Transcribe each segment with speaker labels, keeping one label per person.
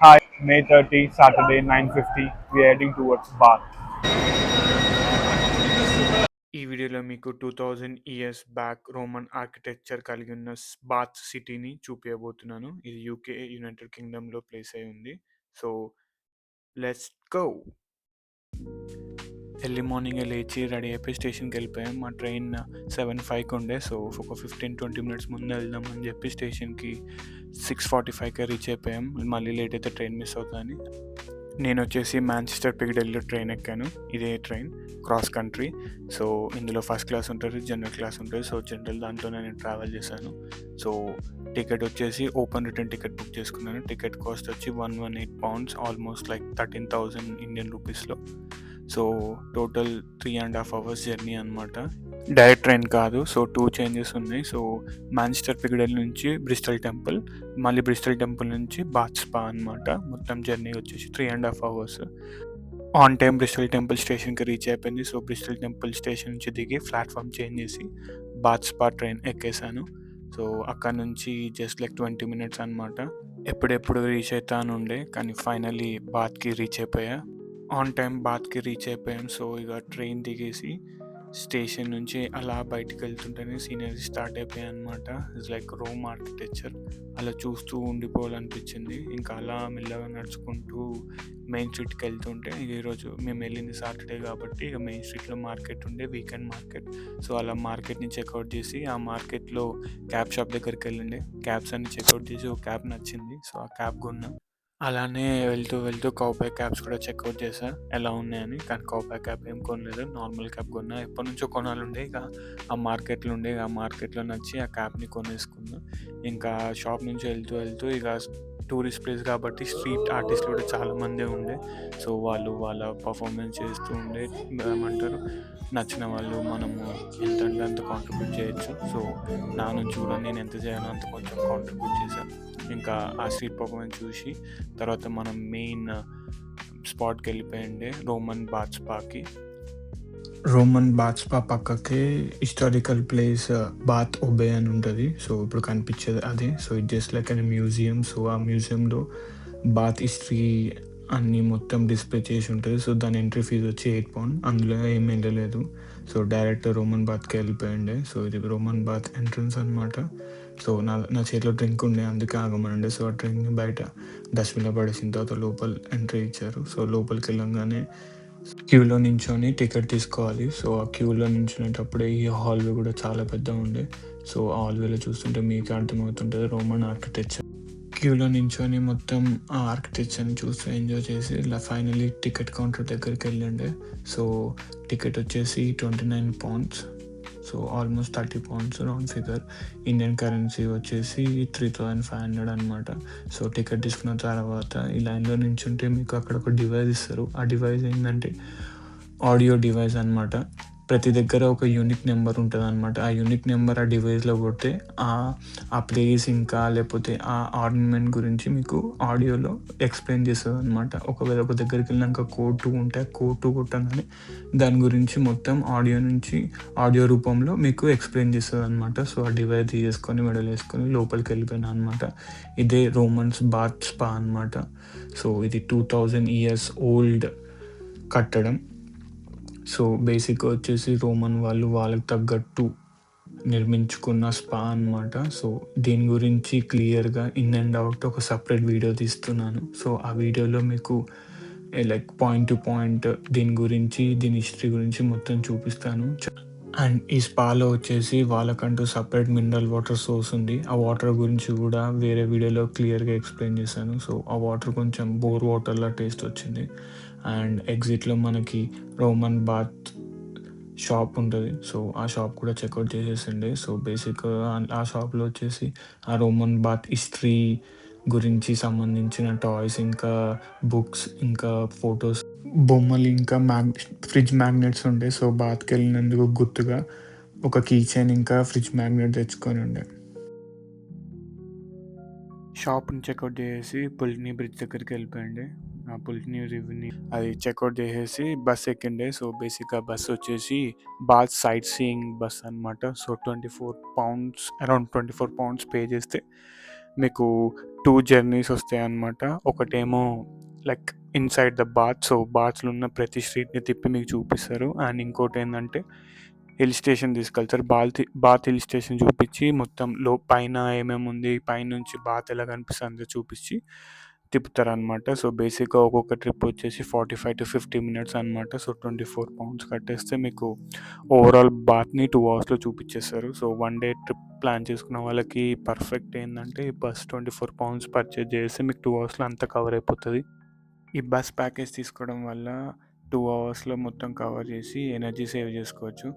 Speaker 1: Hi, May 30, Saturday, 9:50. We are heading towards Bath.
Speaker 2: ఈ వీడియోలో మీకు 2000 ఇయర్స్ బ్యాక్ రోమన్ ఆర్కిటెక్చర్ కలిగి ఉన్న బాత్ సిటీని చూపించబోతున్నాను. ఇది యూకే యునైటెడ్ కింగ్డమ్లో ప్లేస్ అయి ఉంది. So let's go. ఎర్లీ మార్నింగే లేచి రెడీ అయిపోయి స్టేషన్కి వెళ్ళిపోయాం. మా ట్రైన్ 7:05కి ఉండే. సో ఒక 15-20 మినిట్స్ ముందు వెళ్దామని చెప్పి స్టేషన్కి 6:45కి రీచ్ అయిపోయాం. మళ్ళీ లేట్ అయితే ట్రైన్ మిస్ అవుతుందని. నేను వచ్చేసి మాంచెస్టర్ పిగడెల్లో ట్రైన్ ఎక్కాను. ఇదే ట్రైన్ క్రాస్ కంట్రీ. సో ఇందులో ఫస్ట్ క్లాస్ ఉంటుంది, జనరల్ క్లాస్ ఉంటుంది. సో జనరల్ దాంట్లోనే నేను ట్రావెల్ చేశాను. సో టికెట్ వచ్చేసి ఓపెన్ రిటర్న్ టికెట్ బుక్ చేసుకున్నాను. టికెట్ కాస్ట్ వచ్చి £118, ఆల్మోస్ట్ లైక్ 13,000 ఇండియన్ రూపీస్లో. సో టోటల్ 3.5 hours జర్నీ అనమాట. డైరెక్ట్ ట్రైన్ కాదు. సో 2 చేంజెస్ ఉన్నాయి. సో మాంచెస్టర్ పిగడెల్ నుంచి బ్రిస్టల్ టెంపుల్, మళ్ళీ బ్రిస్టల్ టెంపుల్ నుంచి బాత్ స్పా అనమాట. మొత్తం జర్నీ వచ్చేసి 3.5 hours. On time Bristol temple స్టేషన్కి రీచ్ అయిపోయింది. సో బ్రిస్టల్ టెంపుల్ స్టేషన్ నుంచి దిగి ప్లాట్ఫామ్ చేంజ్ చేసి బాత్ స్పా ట్రైన్ ఎక్కేసాను. సో అక్కడ నుంచి జస్ట్ లైక్ 20 minutes అనమాట. ఎప్పుడెప్పుడు రీచ్ అవుతా అని ఉండే, కానీ ఫైనల్లీ బాత్కి రీచ్ అయిపోయా. ఆన్ టైం బాత్కి రీచ్ అయిపోయాం. సో ఇక ట్రైన్ దిగేసి స్టేషన్ నుంచి అలా బయటకు వెళ్తుంటేనే సీనరీ స్టార్ట్ అయిపోయాయి అనమాట. It's like Rome architecture. అలా చూస్తూ ఉండిపోవాలనిపించింది. ఇంకా అలా మెల్లగా నడుచుకుంటూ మెయిన్ స్ట్రీట్కి వెళ్తుంటే, ఈరోజు మేము వెళ్ళింది సాటర్డే కాబట్టి ఇక మెయిన్ స్ట్రీట్లో మార్కెట్ ఉండే, వీకెండ్ మార్కెట్. సో అలా మార్కెట్ని చెక్అవుట్ చేసి ఆ మార్కెట్లో క్యాబ్ షాప్ దగ్గరికి వెళ్ళండి. క్యాబ్స్ అన్ని చెక్అవుట్ చేసి ఒక క్యాబ్ నచ్చింది. సో ఆ క్యాబ్ కొన్నా. అలానే వెళ్తూ వెళ్తూ కౌబాయ్ క్యాబ్స్ కూడా చెక్అవుట్ చేశా ఎలా ఉన్నాయని. కానీ కౌబాయ్ క్యాబ్ ఏం కొనలేదు, నార్మల్ క్యాబ్ కొన్నా. ఎప్పటి నుంచో కొనాలండే, ఇక ఆ మార్కెట్లో ఉండే, ఆ మార్కెట్లో నచ్చి ఆ క్యాబ్ని కొనేసుకున్నా. ఇంకా షాప్ నుంచి వెళ్తూ వెళ్తూ ఇక టూరిస్ట్ ప్లేస్ కాబట్టి స్ట్రీట్ ఆర్టిస్టులు కూడా చాలామందే ఉండే. సో వాళ్ళు వాళ్ళ పర్ఫార్మెన్స్ చేస్తూ ఉండే. ఏమంటారు, నచ్చిన వాళ్ళు మనము ఎంత అంటే అంత కాంట్రిబ్యూట్ చేయొచ్చు. సో నా నుంచి కూడా నేను ఎంత చేయాలో అంత కొంచెం కాంట్రిబ్యూట్ చేశాను. ఇంకా ఆ స్ట్రీట్ పర్ఫార్మెన్స్ చూసి తర్వాత మనం మెయిన్ స్పాట్కి వెళ్ళిపోయిండే, రోమన్ బాత్ స్పాకి. రోమన్ బాత్ స్పా పక్కకే హిస్టారికల్ ప్లేస్ బాత్ ఒబే అని ఉంటుంది. సో ఇప్పుడు కనిపించేది అదే. So it just like an museum. So ఆ మ్యూజియంలో బాత్ హిస్టరీ అన్నీ మొత్తం డిస్ప్లే చేసి ఉంటుంది. సో దాని ఎంట్రీ ఫీజు వచ్చి £8. అందులో ఏం వెళ్ళలేదు. సో డైరెక్ట్ రోమన్ బాత్కి వెళ్ళిపోయిండే. సో ఇది రోమన్ బాత్ ఎంట్రన్స్ అనమాట. సో నా చేతిలో డ్రింక్ ఉండే, అందుకే ఆగమనండి. సో ఆ డ్రింక్ని బయట డస్ట్బిన్లో పడేసిన తర్వాత లోపల ఎంట్రీ ఇచ్చారు. సో లోపలికి వెళ్ళంగానే క్యూలో నించొని టికెట్ తీసుకోవాలి. సో ఆ క్యూలో నించునేటప్పుడే ఈ హాల్వే కూడా చాలా పెద్దగా ఉండే. సో ఆ హాల్వేలో చూస్తుంటే మీకు అర్థమవుతుంటుంది రోమన్ ఆర్కిటెక్చర్. క్యూలో నించొని మొత్తం ఆ ఆర్కిటెక్చర్ని చూస్తూ ఎంజాయ్ చేసి ఇలా ఫైనలీ టికెట్ కౌంటర్ దగ్గరికి వెళ్ళండి. సో టికెట్ వచ్చేసి £29. So almost £30 round figure. Indian currency వచ్చేసి 3,500 అనమాట. సో టికెట్ తీసుకున్న తర్వాత ఈ లైన్లో నించుంటే మీకు అక్కడ ఒక డివైస్ ఇస్తారు. ఆ డివైస్ ఏంటంటే ఆడియో డివైస్ అనమాట. ప్రతి దగ్గర ఒక యూనిక్ నెంబర్ ఉంటుంది అనమాట. ఆ యూనిక్ నెంబర్ ఆ డివైస్లో కొడితే ఆ ప్లేస్ ఇంకా లేకపోతే ఆ ఆర్నమెంట్ గురించి మీకు ఆడియోలో ఎక్స్ప్లెయిన్ చేస్తుంది అనమాట. ఒకవేళ ఒక దగ్గరికి వెళ్ళినాక కోడ్ 2 ఉంటే కోడ్ 2 కొట్టగానే దాని గురించి మొత్తం ఆడియో రూపంలో మీకు ఎక్స్ప్లెయిన్ చేస్తుంది అనమాట. సో ఆ డివైస్ తీసుకొని మెడల్ వేసుకొని లోపలికి వెళ్ళిపోయినా అనమాట. ఇదే రోమన్స్ బాత్ స్పా అనమాట. సో ఇది 2000 years ఓల్డ్ కట్టడం. సో బేసిక్గా వచ్చేసి రోమన్ వాళ్ళు వాళ్ళకి తగ్గట్టు నిర్మించుకున్న స్పా అనమాట. సో దీని గురించి క్లియర్గా ఇన్ అండ్ అవుట్ ఒక సపరేట్ వీడియో తీస్తున్నాను. సో ఆ వీడియోలో మీకు లైక్ పాయింట్ టు పాయింట్ దీని గురించి, దీని హిస్టరీ గురించి మొత్తం చూపిస్తాను. అండ్ ఈ స్పాలో వచ్చేసి వాళ్ళకంటూ సపరేట్ మినరల్ వాటర్ సోర్స్ ఉంది. ఆ వాటర్ గురించి కూడా వేరే వీడియోలో క్లియర్గా ఎక్స్ప్లెయిన్ చేశాను. సో ఆ వాటర్ కొంచెం బోర్ వాటర్లా టేస్ట్ వచ్చింది. అండ్ ఎగ్జిట్లో మనకి రోమన్ బాత్ షాప్ ఉంటుంది. సో ఆ షాప్ కూడా చెక్అవుట్ చేసేసిండే. సో బేసిక్గా ఆ షాప్లో వచ్చేసి ఆ రోమన్ బాత్ హిస్టరీ గురించి సంబంధించిన టాయ్స్, ఇంకా బుక్స్, ఇంకా ఫొటోస్, బొమ్మలు, ఇంకా ఫ్రిడ్జ్ మ్యాగ్నెట్స్ ఉండే. సో బాత్కి వెళ్ళినందుకు గుర్తుగా ఒక కీ చైన్ ఇంకా ఫ్రిడ్జ్ మ్యాగ్నెట్ తెచ్చుకొని ఉండే. షాప్ని చెక్అవుట్ చేసేసి పుల్ని బ్రిడ్జ్ దగ్గరికి వెళ్ళిపోయండి. ఆ పుల్ని రివ్ని అది చెక్అవుట్ చేసేసి బస్ ఎక్కిండే. సో బేసిక్గా బస్ వచ్చేసి బాత్ సైట్ సీయింగ్ బస్ అనమాట. సో £24, అరౌండ్ £24 పే చేస్తే మీకు 2 జర్నీస్ వస్తాయన్నమాట. ఒకటేమో like inside the bath. So, బాత్స్‌లో ఉన్న ప్రతి స్ట్రీట్‌ని తిప్పి మీకు చూపిస్తారు. అండ్ ఇంకోటేందంటే హిల్ స్టేషన్ తీసుకెళ్తారు. బాత్ హిల్ స్టేషన్ చూపించి మొత్తం పైన ఏమేముంది, పైనుంచి బాత్ ఎలా కనిపిస్తుందో చూపించి తిప్పుతారనమాట. సో, బేసిక్‌గా ఒక్కొక్క ట్రిప్ వచ్చేసి 45-50 మినిట్స్ అనమాట. సో, 24 పౌండ్స్ కట్టేస్తే మీకు ఓవరాల్ బాత్‌ని 2 అవర్స్‌లో చూపించేస్తారు. సో, 1 డే ట్రిప్ ప్లాన్ చేసుకున్న వాళ్ళకి పర్ఫెక్ట్ ఏందంటే బస్ 24 పౌండ్స్ పర్చేజ్ చేస్తే మీకు 2 అవర్స్‌లో అంతా కవర్ అయిపోతది. ఈ బస్ ప్యాకేజ్ తీసుకోవడం వల్ల 2 అవర్స్‌లో మొత్తం కవర్ చేసి ఎనర్జీ సేవ్ చేసుకోవచ్చు.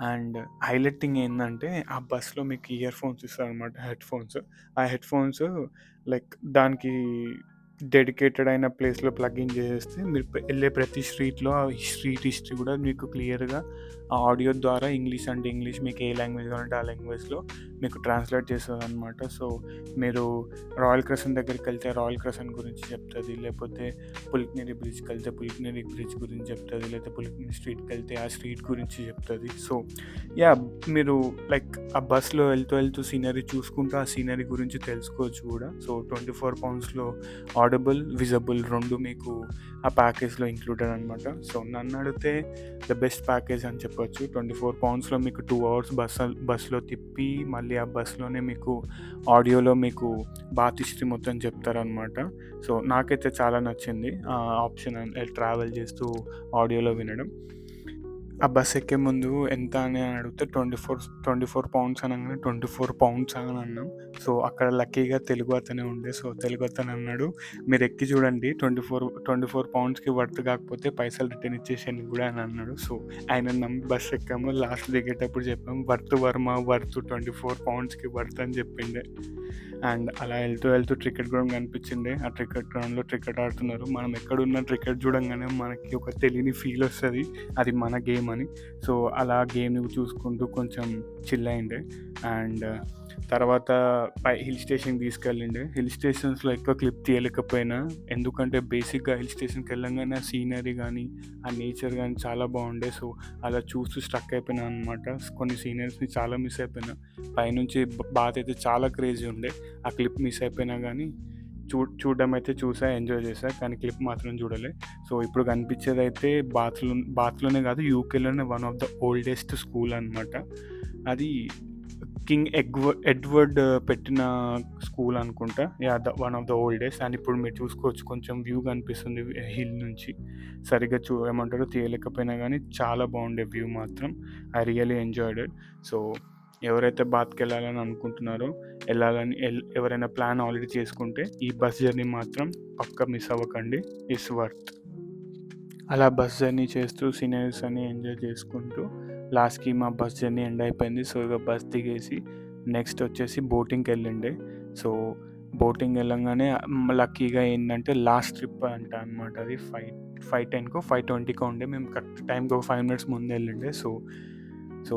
Speaker 2: అండ్ హైలైట్ థింగ్ ఏందంటే ఆ బస్‌లో మీకు ఇయర్ ఫోన్స్ ఇస్తారనమాట. హెడ్‌ఫోన్స్. ఆ హెడ్‌ఫోన్స్ లైక్ దానికి డెడికేటెడ్ అయిన ప్లేస్‌లో ప్లగ్ ఇన్ చేసేస్తే మీరు ఎళ్ళే ప్రతి స్ట్రీట్‌లో ఆ స్ట్రీట్ హిస్టరీ కూడా మీకు క్లియర్‌గా ఆ ఆడియో ద్వారా ఇంగ్లీష్ అంటే ఇంగ్లీష్, మీకు ఏ లాంగ్వేజ్ కావాలంటే ఆ లాంగ్వేజ్‌లో మీకు ట్రాన్స్‌లేట్ చేస్తదనమాట. సో, మీరు రాయల్ క్రసెంట్ దగ్గరికెళ్తే రాయల్ క్రసెంట్ గురించి చెప్తది. లేకపోతే పులికినేరి బ్రిడ్జ్‌కెళ్తే పులికినేరి బ్రిడ్జ్ గురించి చెప్తది. లేకపోతే పులికినేరి స్ట్రీట్‌కెళ్తే ఆ స్ట్రీట్ గురించి చెప్తది. So, yeah! మీరు లైక్ ఆ బస్‌లో వెళ్తూ సీనరీ చూసుకుంటూ ఆ సీనరీ గురించి తెలుసుకోవచ్చు కూడా. సో, 24 పౌండ్స్‌లో ఆడిబుల్, విజిబుల్ 2 మీకు ఆ ప్యాకేజ్‌లో ఇంక్లూడెడ్ అనమాట. సో, నన్నడిగితే ద బెస్ట్ ప్యాకేజ్ అని చెప్పొచ్చు. 24 పౌండ్స్‌లో మీకు 2 అవర్స్ బస్‌లో తిప్పి మళ్ళీ ఆ బస్‌లోనే మీకు ఆడియోలో మీకు బాత్ హిస్టరీ మొత్తం చెప్తారనమాట. సో, నాకైతే చాలా నచ్చింది ఆ ఆప్షన్ ట్రావెల్ చేస్తూ ఆడియోలో వినడం. ఆ బస్ ఎక్కే ముందు ఎంత అని అడిగితే 24 పౌండ్స్ అనంగానే 24 పౌండ్స్ అని అన్నాం. సో, అక్కడ లక్కీగా తెలుగు అతనే ఉండే. సో, తెలుగు అతను అన్నాడు, "మీరు ఎక్కి చూడండి 24 పౌండ్స్‌కి వర్త్ కాకపోతే పైసలు రిటర్న్ ఇచ్చేసేయండి కూడా" అని అన్నాడు. సో, ఆయనను నమ్మి బస్ ఎక్కాము. లాస్ట్ దిగేటప్పుడు చెప్పాము, "వర్త్ వర్మ, వర్త్ 24 పౌండ్స్‌కి వర్త్" అని చెప్పిండే. అండ్ అలా వెళ్తూ క్రికెట్ గ్రౌండ్ కనిపించిండే. ఆ క్రికెట్ గ్రౌండ్‌లో క్రికెట్ ఆడుతున్నారు. మనం ఎక్కడున్నా క్రికెట్ చూడంగానే మనకి ఒక తెలియని ఫీల్ వస్తది. అది మన గేమ్ అని. సో, అలా గేమ్‌ని చూసుకుంటూ కొంచెం చిల్ అయ్యిండే. అండ్ తర్వాత హిల్ స్టేషన్‌కి తీసుకెళ్ళిండే. హిల్ స్టేషన్స్‌లో ఎక్కువ క్లిప్ తీయలేకపోయినా, ఎందుకంటే బేసిక్‌గా హిల్ స్టేషన్‌కి వెళ్ళంగానే ఆ సీనరీ గానీ, ఆ నేచర్ గానీ చాలా బాగుండే. సో, అలా చూస్తూ స్ట్రక్ అయిపోయినా అనమాట. కొన్ని సీనరీస్‌ని చాలా మిస్ అయిపోయినా. పైనుంచి బాత్ అయితే చాలా క్రేజీ ఉండే. ఆ క్లిప్ మిస్ అయిపోయినా గానీ చూడడం అయితే చూసా, ఎంజాయ్ చేశా. కానీ క్లిప్ మాత్రం చూడలే. సో, ఇప్పుడు కనిపించేదైతే బాత్‌లోనే కాదు, యూకేలోనే one of the oldest school అనమాట. అది కింగ్ ఎడ్వర్డ్ పెట్టిన స్కూల్ అనుకుంటా. Yeah! One of the oldest. And ఇప్పుడు మీరు చూసుకోవచ్చు, కొంచెం వ్యూ కనిపిస్తుంది హిల్ నుంచి. సరిగ్గా ఏమంటారు తీయలేకపోయినా గానీ చాలా బాగుండే వ్యూ మాత్రం. I really enjoyed it. So, ఎవరైతే బాత్‌కెళ్ళాలని అనుకుంటున్నారో, ఎవరైనా ప్లాన్ ఆల్రెడీ చేసుకుంటే ఈ బస్ జర్నీ మాత్రం పక్కా మిస్ అవ్వకండి. It's worth. అలా బస్ జర్నీ చేస్తూ సీనరీస్ అన్నీ ఎంజాయ్ చేసుకుంటూ లాస్ట్‌కి మా బస్ జర్నీ ఎండ్ అయిపోయింది. సో, ఇక బస్ దిగేసి నెక్స్ట్ వచ్చేసి బోటింగ్‌కి వెళ్ళిండే. సో, బోటింగ్ వెళ్ళంగానే లక్కీగా ఏంటంటే లాస్ట్ ట్రిప్ అంట అనమాట అది. 5:10కో 5:20కో ఉండే. మేము కరెక్ట్ టైంకి ఒక 5 మినిట్స్ ముందే వెళ్ళిండే. సో,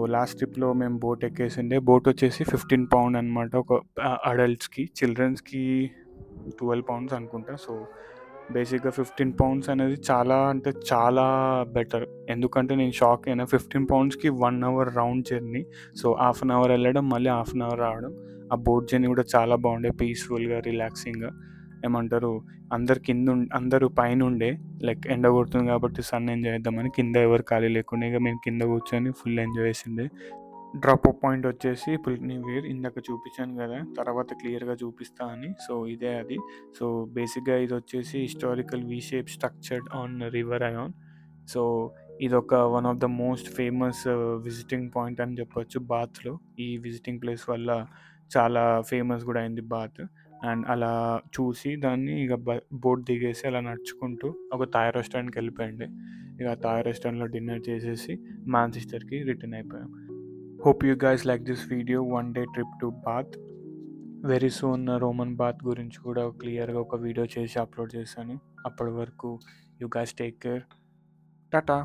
Speaker 2: లాస్ట్ ట్రిప్‌లో మేము బోట్ ఎక్కేసిండే. బోట్ వచ్చేసి 15 పౌండ్ అనమాట ఒక అడల్ట్స్‌కి. చిల్డ్రన్స్‌కి 12 పౌండ్స్ అనుకుంటా. సో, బేసిక్‌గా 15 పౌండ్స్ అనేది చాలా అంటే చాలా బెటర్. ఎందుకంటే నేను షాక్ అయినా. 15 పౌండ్స్‌కి 1 hour round journey. So, half an hour వెళ్ళడం, మళ్ళీ హాఫ్ అన్ అవర్ రావడం. ఆ బోట్ జర్నీ కూడా చాలా బాగుండే. పీస్‌ఫుల్‌గా, రిలాక్సింగ్‌గా. ఏమంటారు, అందరూ పైనుండే లైక్ ఎండ కొడుతుంది కాబట్టి సన్ ఎంజాయ్ చేద్దామని, కింద ఎవరు ఖాళీ లేకుండే. ఇక మేము కింద కూర్చొని ఫుల్ ఎంజాయ్ చేసిండే. డ్రాప్ ఆఫ్ పాయింట్ వచ్చేసి పుల్కనివేర్. ఇందాక చూపించాను కదా, తర్వాత క్లియర్గా చూపిస్తా అని. సో, ఇదే అది. సో, బేసిక్గా ఇది వచ్చేసి historical V shape structured on river Avon. So, ఇదొక one of the most famous visiting point అని చెప్పొచ్చు బాత్లో. ఈ విజిటింగ్ ప్లేస్ వల్ల చాలా ఫేమస్ కూడా అయింది బాత్. అండ్ అలా చూసి దాన్ని ఇక బోట్ దిగేసి అలా నడుచుకుంటూ ఒక థాయ్ రెస్టారెంట్కి వెళ్ళిపోయింది. ఇక థాయ్ రెస్టారెంట్లో డిన్నర్ చేసేసి మాంచెస్టర్కి రిటర్న్ అయిపోయాం. Hope you guys like this video, one day trip to Bath. Very soon Roman Bath గురించి కూడా క్లియర్గా ఒక వీడియో చేసి అప్లోడ్ చేశాను. అప్పటి వరకు you guys take care. Tata.